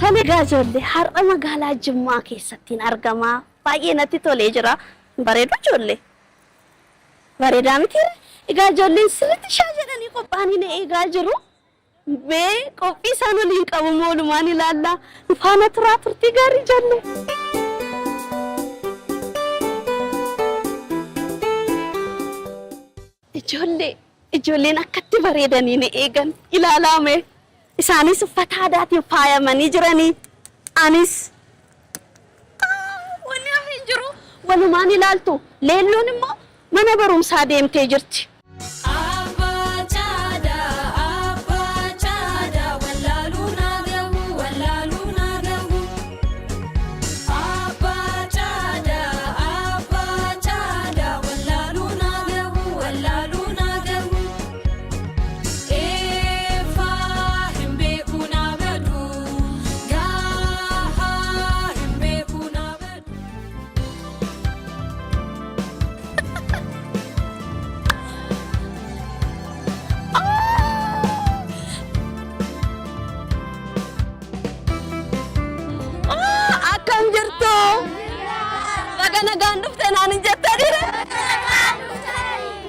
Tole jolle har'a magaalaa Jimmaa keessatti argama. Baay'ee natti tolee jira. Bareedu jolle. Bareedaa miti. Egaa jolleen sirriitti jedhanii qophaa'anii eegaa jiru. Bee qophii isaan waliin qabu moolumaan ilaalla. Faana turaa turtii gaarii jolle. Ijoolleen akkatti bareedanii ni eegan ilaalame. Isaanis uffata aadaatiin faayamanii jiranii. Anis wanni hafee jiru walumaan ilaaltu. Leelloon immoo mana barumsaa deemtee jirti.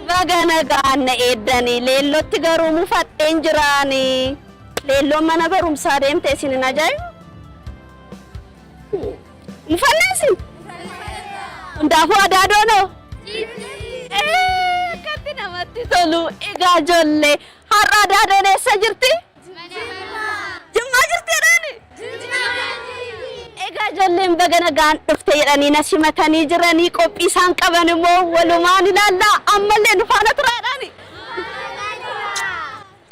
Bagana gaanna eeddanii leellotti garuu mufateen jiraanii. Leelloon mana barumsaa deemtee isin hin ajaa'ibu? Mufalleesin? Hundaafuu adaadoonoo? Akkatti namatti tolu. Egaa ijoollee har'a adaadoon eessa jirti? Jimmaa jirti jedhani? Egaa ijoolleen bagana gaan dhufte jedhanii na simatanii jiranii qophii isaan qaban immoo walumaan ilaallaa ammallee nu faana turaadhaani.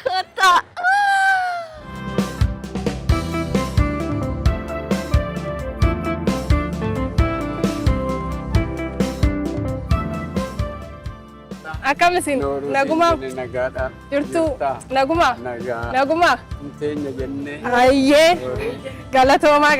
Kottaa. Akkamisin naguma jirtu naguma naguma teenya jenne ayyee galatooma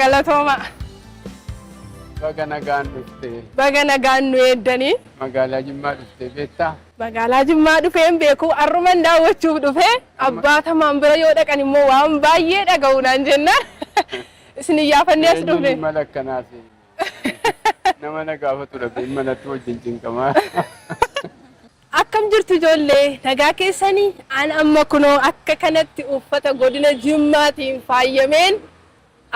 bagana gaan nu eeddanii magaalaa Jimmaa dhufte beektaa? Magaalaa Jimmaa dhufeen beeku arruman daawwachuuf dhufe abbaatamaan bira yoo dhaqan immoo waan baay'ee dhaga'uudhaan jenna isin iyyaafannee as dhufne mala akkanaas nama na gaafatu dhabe malatti wajjin cinqamaa. Akkam jirtu ijoollee nagaa keessanii an amma kunoo akka kanatti uffata godina Jimmaatiin faayameen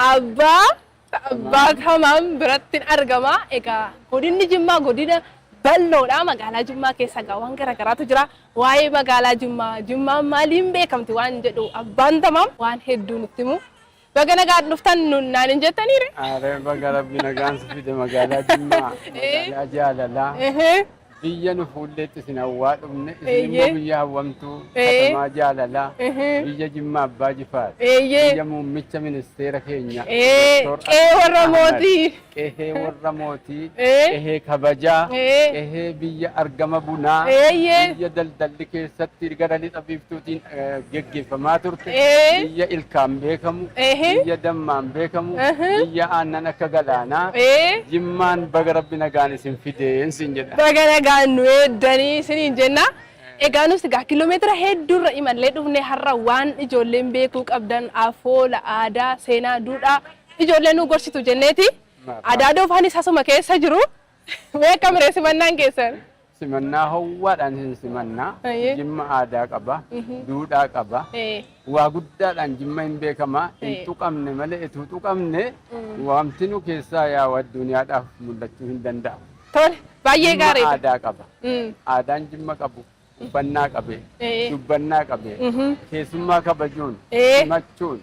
abbaa kamaan biratti argama. Egaa godinni Jimmaa godina bal'oodha. Magaalaa Jimmaa keessa waan garaagaraatu jira. Waa'ee magaalaa Jimmaa maaliin beekamti waan jedhu abbaan tamaam waan hedduu nutti himu. Baga nagaan dhuftan naan hin jettaniire? Aaree baga rabbi nagaan fide magaalaa Jimmaa magaalaa jaalalaa. Biyya nu fuulleetti isin hawwaa dhufne isin immoo biyya hawwamtuu katamaa jaalalaa biyya Jimmaa Abbaa Jifaar biyya muummicha ministeera keenya qe'ee warra mootii qe'ee kabajaa qe'ee biyya argama bunaa biyya daldalli keessatti gara lixa biiftuutiin geggeeffamaa turte biyya ilkaan beekamu biyya dammaan beekamu biyya aannan akka galaanaa Jimmaan baga rabbi nagaan isin fideen sin jedha. Gaan nu eeddanii isiniin jenna. Egaa nus egaa kiiloomeetira hedduurra imallee dhufne har'a waan ijoolleen beekuu qabdan afoola aadaa seenaa duudhaa ijoolleen nu gorsitu jenneeti. Aadaa doofaanis asuma keessa jiru. Beekamre simannaan keessan. Simannaa hawwaadhaan simannaa. Jimma aadaa qaba. Duudhaa qaba. Waa guddaadhaan Jimma hin beekama. Hin tuqamne malee ituu tuqamne waamti nu keessaa yaa'u addunyaadhaaf mul'achuu hin danda'u. Tole baay'ee gaarii. Aadaa qaba. Aadaan Jimma qabu uffannaa qabee dubbannaa qabee keessummaa kabajuun himachuun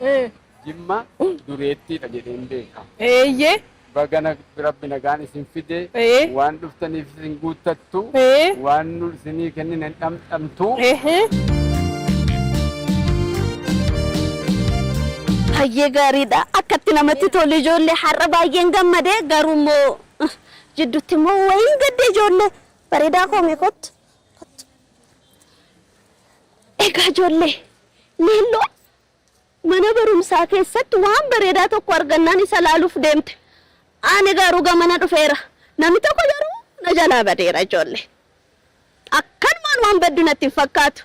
Jimma dureettiidha jedheen beeka. Bagana rabbi nagaan isin fide waan dhuftaniif isin guuttattu waan nu isinii kennine dhamdhamtu. Baay'ee gaariidha. Akkatti namatti tolu ijoollee har'a baay'een gammadee garuummoo jidduutti immoo wayiin gaddee ijoollee bareedaa koomee kottu. Egaa ijoollee leelloo mana barumsaa keessatti waan bareedaa tokko argannaan isa laaluuf deemte. Ani garuu gamana dhufeera. Namni tokko garuu na jalaa badeera ijoollee. Akkanumaan waan baddu natti hin fakkaatu.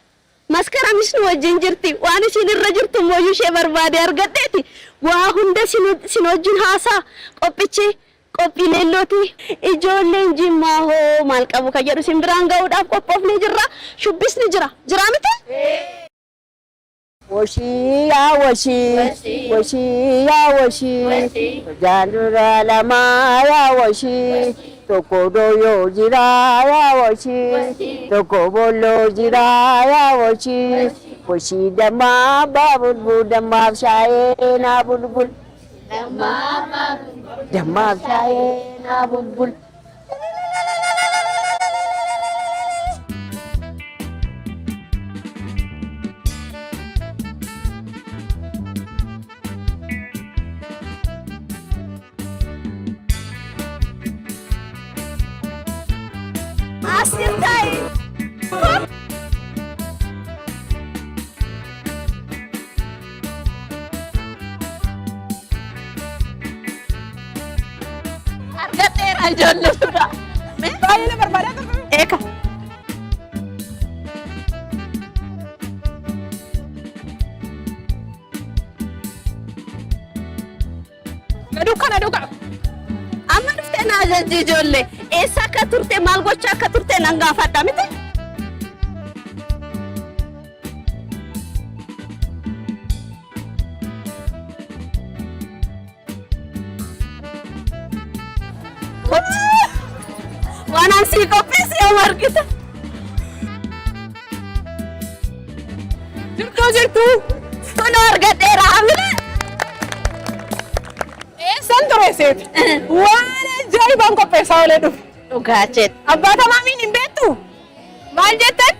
Maskaramis nu wajjin jirti. Waan isin irra jirtu mooyyuu ishee barbaade argadheeti. waa hunda sin wajjin haasaa qophichi qophii leellooti ijoolleen Jimmaa hoo maal qabu ka jedhu sin biraan ga'uudhaaf qophoofnee jirra shubbisni jira miti Washi ya washi Janura lama ya washi Toko doyo jira ya washi Toko bolo jira ya washi Washi dama babul dama shaye na bulbul Dama shaye na bulbul Asirtai argateera ijoollee suudha baay'ee barbaadaa turre. eeka Aduuka. amma dhuftee na ajajji ijoollee eessa akka turte maal gochaa akka turte nan gaafadha miti waan an sii qopheesse yoo argite Jirtu. kun argadheera amine Eessan ture seeti? Waan ajaa'ibaan qopheessaa olee dhufe. dhugaa jedhe Abbaa tamaamiin hin beektu? Maal jettan?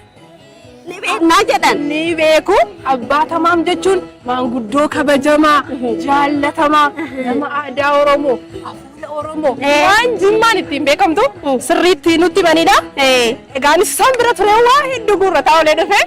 ni beeknaa jedhan Ni beeku. Abbaa tamaam jechuun maanguddoo kabajamaa, jaallatamaa, nama aadaa Oromoo, afaan Oromoo. Waan Jimmaan ittiin beekamtu sirriitti nutti himanidha. Egaanis isaan bira ture waa hedduu guurrataa olee dhufe.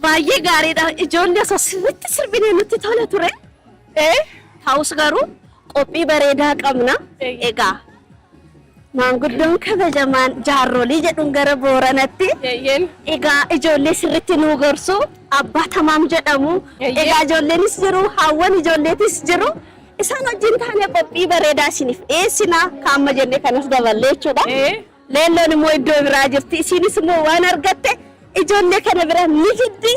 baay'ee gaariidha ijoollee osoo sirriitti sirbinee nutti tola ture ta'us garuu qophii bareedaa qabna egaa maanguddoon kabajamaan jaarrolii jedhuun gara Booranatti egaa ijoollee sirriitti nu gorsu abbaa tamaam jedhamu egaa ijoolleenis jiru hawwan ijoolleetis jiru isaan wajjin taanee qophii bareedaa isiniif dhiyeessina kaamma jennee kanas daballee jechuudha leelloon immoo iddoo biraa jirti isinis immoo waan argatte ijoollee kana bira ni jiddi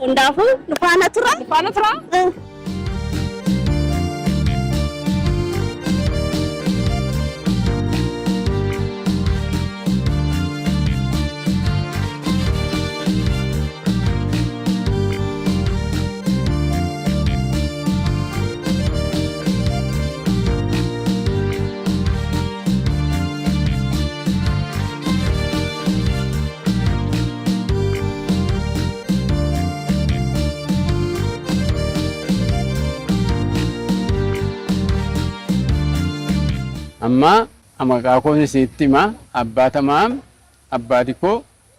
hundaafuu nu faana tura. amma maqaa koon isiitti hima abbaa tamaam abbaa dikoo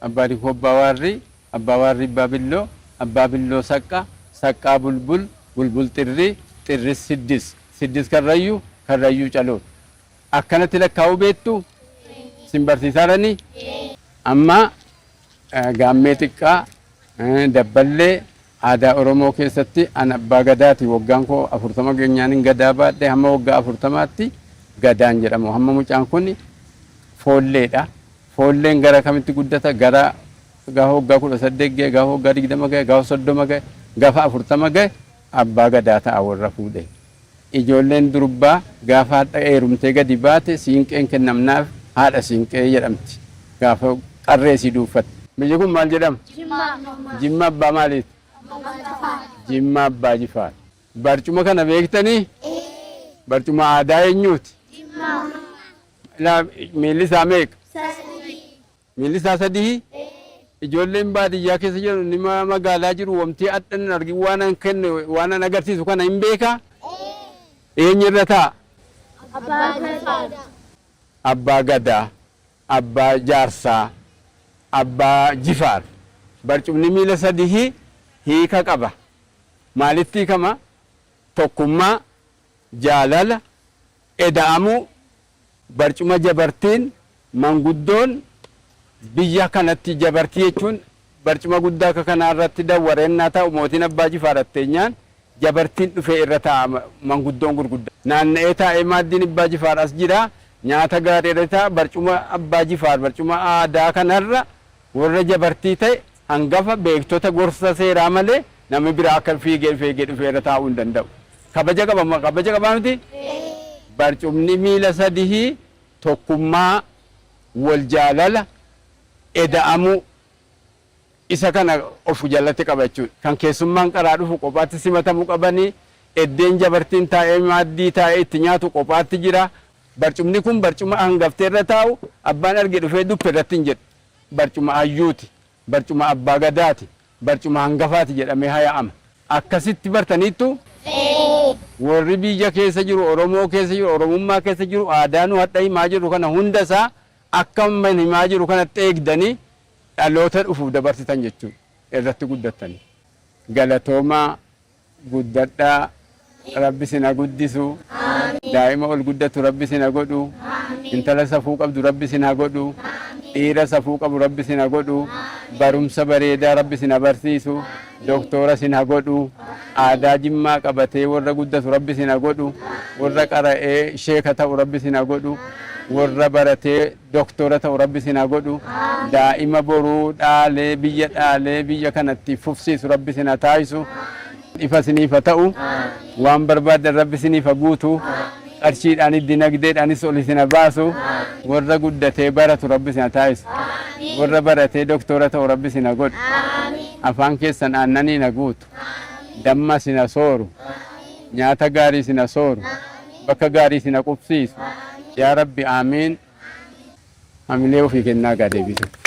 abbaa warri abbaa billoo saqqaa bulbul xirris siddis karrayyuu caloo akkanatti lakkaa'uu beektu sin barsiisaarani amma gaammee xiqqaa dabballee aadaa Oromoo keessatti an abbaa gadaati waggaan koo 40 geenyaanin gadaa baadhee hamma waggaa 40tti gadaan jedhamu hamma mucaan kun foolleedha. Foolleen gara kamitti guddata gara gaafa waggaa 18 ga'e gaafa waggaa 20 ga'e gaafa 30 ga'e gaafa 40 ga'e abbaa gadaa ta'a warra fuudhe. Ijoolleen durbaa gaafa haadha heerumtee gadi baate siinqeen kennamnaaf haadha siinqee jedhamti. Gaafa qarreesii duufatte. Biyyi kun maal jedhama? Jimma abbaa maaliiti? Jimma abbaa Jifaar. barcuma kana beektanii barcuma aadaa eenyuuti miilli isaa meeqa miilli isaa sadii ijoolleen baadiyyaa keessa jiru nima magaalaa jiru wamtii addan argi waan an kenne waan an agarsiisu kana hin beeka eenyirra taa abbaa gadaa abbaa jaarsaa abbaa jifaar barcumni miila sadii hiika qaba maalitti hiikama tokkummaa jaalala eda'amuu barcuma jabartiin manguddoon biyya kanatti jabartii jechuun barcuma guddaa akka kanaa irratti dawwareennaa ta'u mootiin abbaa jifaar atteenyaan jabartiin dhufee irra taa'a manguddoon gurguddaa naanna'ee taa'ee maaddiin abbaa jifaar as jira nyaata gaarii irra taa'a barcuma abbaa jifaar barcuma aadaa kanarra warra jabartii ta'e hangafa beektota gorsa seeraa malee namni biraa akka fiigee dhufee irra taa'uu hin danda'u. Kabaja qaba miti barcumni miila sadii tokkummaa wal jaalala eda'amuu isa kana of jalatti qaba jechuudha. Kan keessummaan qaraa dhufu kophaatti simatamuu qabanii eddeen jabartiin taa'ee maaddii taa'ee itti nyaatu kophaatti jira. Barcumni kun barcuma hangaftee irra taa'u abbaan arge dhufee dubbe irratti hin jedhu. Barcuma hayyuuti, barcuma abbaa gadaati, barcuma hangafaati jedhamee haya'ama. Akkasitti bartaniittu warri biyya keessa jiru Oromoo keessa jiru Oromummaa keessa jiru aadaan hadha himaa jiru kana hunda isaa akka himaa jiru kanatti eegdanii dhaloota dhufuuf dabarsitan jechuudha irratti guddatanii. Galatoomaa guddadhaa rabbi sina guddisu daa'ima ol guddatu rabbi sina godhu intala safuu qabdu rabbi sina godhu dhiira safuu qabu rabbi sina godhu barumsa bareedaa rabbi sina barsiisu doktora sina godhu aadaa jimmaa qabatee warra guddatu rabbi sina godhu warra qara'ee sheeka ta'u rabbi sina godhu warra baratee doktora ta'u rabbi sina godhu daa'ima boruu dhaalee biyya kanatti fufsiisu rabbi sina taasisu ifa siniifa ta'u waan barbaadan rabbi siniifa guutu qarshiidhaanis dinagdeedhaanis ol sina baasu warra guddatee baratu rabbi sina taasisu warra baratee doktora ta'u rabbi sina godhu afaan keessan aannanii na guutu damma sina sooru nyaata gaarii sina sooru bakka gaarii sina qubsiisu yaa rabbi aamiin hamilee ofii kennaa gaa deebisu.